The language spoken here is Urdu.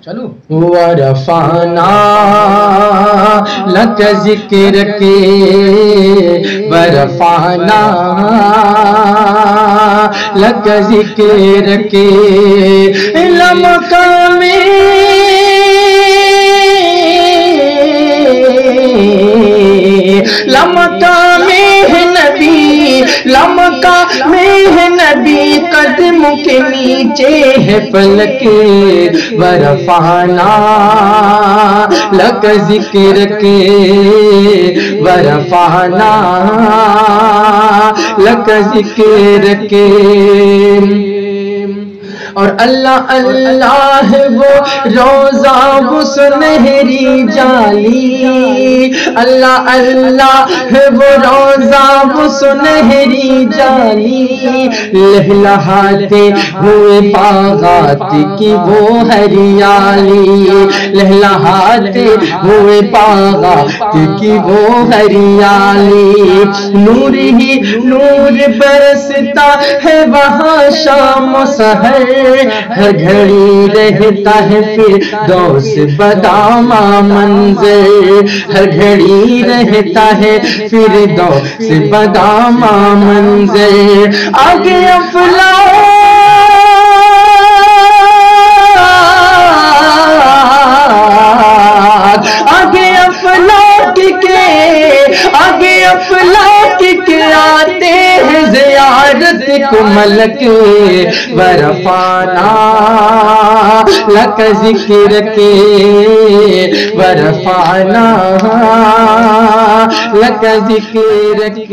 چلو ورفعنا لک ذکرک ورفعنا لک ذکرک لمقام لمقام نبی لمقام نبی قدم کے نیچے ہے فلک ورفعنا لک ذکرک ورفعنا لک ذکرک اور اللہ اللہ وہ روزہ وہ سنہری جالی اللہ اللہ وہ روزہ وہ سنہری جالی لہلہاتے ہوئے باغات کی وہ ہریالی لہلہاتے ہوئے باغات کی وہ ہریالی نور ہی نور برستا ہے وہاں شام و سحر ہر گھڑی رہتا ہے فردوس بدامہ منظر ہر گھڑی رہتا ہے فردوس بدامہ منظر آگے افلاک آگے افلاک کے آتے ہیں زیارت کو ملک ورفعنا لک ذکرک ورفعنا لک ذکرک